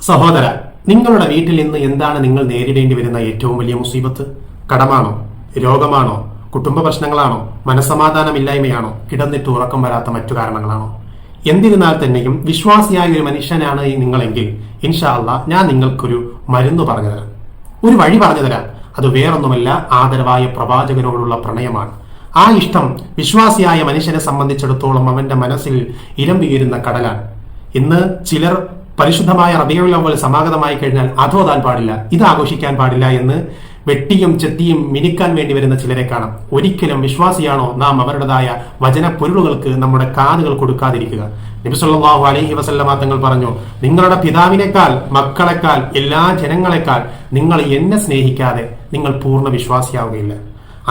സഹോദര, നിങ്ങളുടെ വീട്ടിൽ ഇന്ന് എന്താണ് നിങ്ങൾ നേരിടേണ്ടി വരുന്ന ഏറ്റവും വലിയ മുസീബത്ത്? കടമാണോ? രോഗമാണോ? കുടുംബ പ്രശ്നങ്ങളാണോ? മനസ്സമാധാനമില്ലായ്മയാണോ? കിടന്നിട്ട് ഉറക്കം വരാത്ത മറ്റു കാരണങ്ങളാണോ? എന്തിരുന്നാൽ തന്നെയും വിശ്വാസിയായ ഒരു മനുഷ്യനാണ് നിങ്ങളെങ്കിൽ ഇൻഷാ അല്ലാഹ് ഞാൻ നിങ്ങൾക്കൊരു മരുന്ന് പറഞ്ഞു തരാം, ഒരു വഴി പറഞ്ഞു തരാം. അത് വേറൊന്നുമല്ല, ആദരവായ പ്രവാചകനോടുള്ള പ്രണയമാണ്. ആ ഇഷ്ടം വിശ്വാസിയായ മനുഷ്യനെ സംബന്ധിച്ചിടത്തോളം അവന്റെ മനസ്സിൽ ഇരമ്പുയരുന്ന കടലാണ്. ഇന്ന് ചിലർ പരിശുദ്ധമായ റബീഉൽ അവ്വൽ സമാഗതമായി കഴിഞ്ഞാൽ അതോതാൻ പാടില്ല, ഇത് ആഘോഷിക്കാൻ പാടില്ല എന്ന് വെട്ടിയും ചെത്തിയും മിനുക്കാൻ വേണ്ടി വരുന്ന ചിലരെ കാണാം. ഒരിക്കലും വിശ്വാസിയാണോ നാം അവരുടേതായ വചന പൊരുളുകൾക്ക് നമ്മുടെ കാതുകൾ കൊടുക്കാതിരിക്കുക. നബി സല്ലല്ലാഹു അലൈഹി വസല്ലമ തങ്ങൾ പറഞ്ഞു, നിങ്ങളുടെ പിതാവിനേക്കാൾ, മക്കളെക്കാൾ, എല്ലാ ജനങ്ങളെക്കാൾ നിങ്ങൾ എന്നെ സ്നേഹിക്കാതെ നിങ്ങൾ പൂർണ്ണ വിശ്വാസിയാവുകയില്ല.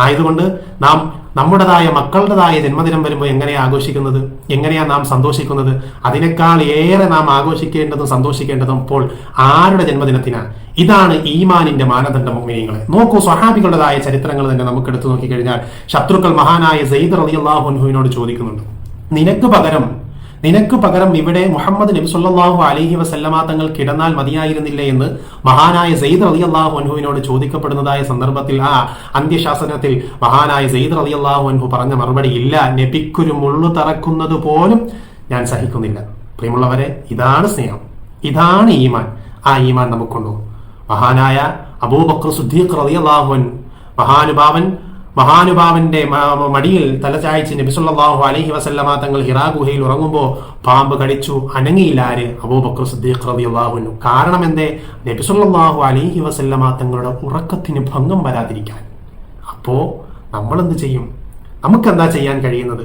ആയതുകൊണ്ട് നാം നമ്മുടേതായ മക്കളുടേതായ ജന്മദിനം വരുമ്പോൾ എങ്ങനെയാ ആഘോഷിക്കുന്നത്, എങ്ങനെയാ നാം സന്തോഷിക്കുന്നത്? അതിനേക്കാൾ ഏറെ നാം ആഘോഷിക്കേണ്ടതും സന്തോഷിക്കേണ്ടതും ഇപ്പോൾ ആരുടെ ജന്മദിനത്തിനാണ്? ഇതാണ് ഈമാനിന്റെ മാനദണ്ഡം. മുഅ്മിനീങ്ങളെ നോക്കൂ, സ്വഹാബികളുടേതായ ചരിത്രങ്ങൾ തന്നെ നമുക്ക് എടുത്തു നോക്കിക്കഴിഞ്ഞാൽ ശത്രുക്കൾ മഹാനായ സെയ്ദ് റളിയല്ലാഹു അൻഹുവിനോട് ചോദിക്കുന്നുണ്ട്, നിനക്ക് പകരം ഇവിടെ മുഹമ്മദ് നബി സല്ലല്ലാഹു അലൈഹി വസല്ലമ തങ്ങൾ കിടന്നാൽ മതിയായിരുന്നില്ലേ എന്ന് മഹാനായ സെയ്ദ് റളിയല്ലാഹു അൻഹുവിനോട് ചോദിക്കപ്പെടുന്നതായ സന്ദർഭത്തിൽ ആ അന്ത്യശാസനത്തിൽ മഹാനായ സെയ്ദ് റളിയല്ലാഹു അൻഹു പറഞ്ഞ മറുപടി, ഇല്ല, നബിക്കൊരു മുള്ളു തറക്കുന്നത് പോലും ഞാൻ സഹിക്കുന്നില്ല. പ്രിയമുള്ളവരെ, ഇതാണ് സ്നേഹം, ഇതാണ് ഈമാൻ. ആ ഈമാൻ നമുക്കുണ്ടോ? മഹാനായ അബൂബക്കർ സിദ്ദീഖ് റളിയല്ലാഹു അൻഹു മഹാനുഭാവന്റെ മടിയിൽ തലചായ്ച്ച് നബി സല്ലല്ലാഹു അലൈഹി വസല്ലമ തങ്ങൾ ഹിറാ ഗുഹയിൽ ഉറങ്ങുമ്പോൾ പാമ്പ് കടിച്ചു, അനങ്ങിയില്ല ആര്? അബൂബക്കർ സിദ്ദീഖ് റളിയല്ലാഹു അൻഹു. കാരണം എന്തേ? നബി സല്ലല്ലാഹു അലൈഹി വസല്ലമ തങ്ങളുടെ ഉറക്കത്തിന് ഭംഗം വരാതിരിക്കാൻ. അപ്പോ നമ്മൾ എന്ത് ചെയ്യും? നമുക്കെന്താ ചെയ്യാൻ കഴിയുന്നത്?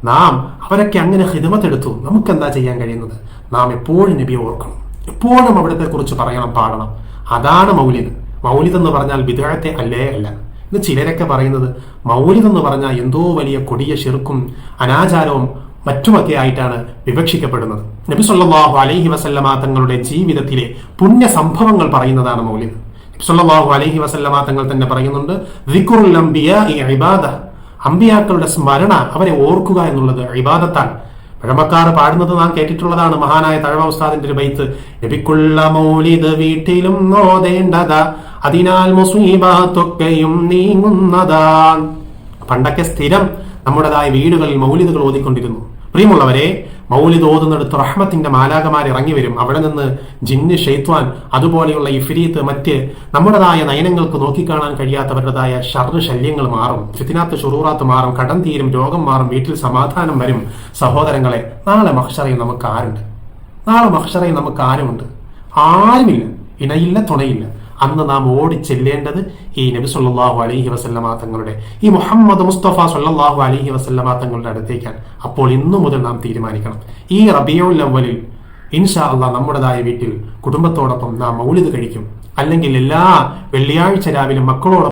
നാം അവരൊക്കെ അങ്ങനെ ഖിദ്മത്ത് എടുത്തു, നമുക്കെന്താ ചെയ്യാൻ കഴിയുന്നത്? നാം എപ്പോഴും നബിയെ ഓർക്കണം, എപ്പോഴും അവിടത്തെ കുറിച്ച് പറയണം, പാടണം. അതാണ് മൗലിദ്. മൗലിദ് എന്ന് പറഞ്ഞാൽ ബിദ്അത്തെ അല്ല. ഇന്ന് ചിലരൊക്കെ പറയുന്നത് മൗലിദ് എന്ന് പറഞ്ഞാൽ എന്തോ വലിയ കൊടിയ ശിർക്കും അനാചാരവും മറ്റുമൊക്കെ ആയിട്ടാണ് വിവക്ഷിക്കപ്പെടുന്നത്. നബി സല്ലല്ലാഹു അലൈഹി വസല്ലമ തങ്ങളുടെ ജീവിതത്തിലെ പുണ്യ സംഭവങ്ങൾ പറയുന്നതാണ് മൗലിദ്. നബി സല്ലല്ലാഹു അലൈഹി വസല്ലമ തങ്ങൾ തന്നെ പറയുന്നുണ്ട്, ദിക്റുൽ അംബിയാഇ ഇബാദ, അമ്പിയാക്കളുടെ സ്മരണ, അവരെ ഓർക്കുക എന്നുള്ളത് ഇബാദത്താണ്. പഴമക്കാർ പാടുന്നത് നാം കേട്ടിട്ടുള്ളതാണ്. മഹാനായ തഴവ ഉസ്താദിന്റെ ഒരു ബൈത്ത്, നബിക്കുള്ള മൗലിദ് വീട്ടിലും ഓതേണ്ടതാ, അതിനാൽ മുസീബത്തൊക്കെയും നീങ്ങുന്നതാ. പണ്ടൊക്കെ സ്ഥിരം നമ്മുടേതായ വീടുകളിൽ മൗലിദുകൾ ഓതിക്കൊണ്ടിരുന്നു. പ്രിയമുള്ളവരെ, മൗലിദ് ഓതുന്നിടത്ത് റഹ്മത്തിന്റെ മാലാകമാർ ഇറങ്ങി വരും. അവിടെ നിന്ന് ജിന്ന്, ഷെയ്ത്വാൻ, അതുപോലെയുള്ള ഇഫ്രീത്ത്, മറ്റ് നമ്മുടേതായ നയനങ്ങൾക്ക് നോക്കിക്കാണാൻ കഴിയാത്തവരുടേതായ ഷർറ് ശല്യങ്ങൾ മാറും, ഫിത്നാത്ത് ഷുറൂറാത്ത് മാറും, കടം തീരും, രോഗം മാറും, വീട്ടിൽ സമാധാനം വരും. സഹോദരങ്ങളെ, നാളെ മഹ്ശറയിൽ നമുക്ക് ആരുണ്ട്? നാളെ മഹ്ശറയിൽ നമുക്ക് ആരുമുണ്ട്? ആരുമില്ല, ഇണയില്ല, തുണയില്ല. അന്ന് നാം ഓടിച്ചെല്ലേണ്ടത് ഈ നബി സല്ലല്ലാഹു അലൈഹി വസല്ലമ തങ്ങളുടെ, ഈ മുഹമ്മദ് മുസ്തഫ സല്ലല്ലാഹു അലൈഹി വസല്ലമ തങ്ങളുടെ അടുത്തേക്കാണ്. അപ്പോൾ ഇന്നു മുതൽ നാം തീരുമാനിക്കണം, ഈ റബീഉൽ അവ്വലിൽ ഇൻഷാ അല്ലാഹ് നമ്മുടേതായ വീട്ടിൽ കുടുംബത്തോടൊപ്പം നാം മൗലിദ് കഴിക്കും. അല്ലെങ്കിൽ എല്ലാ വെള്ളിയാഴ്ച രാവിലെ മക്കളോടൊപ്പം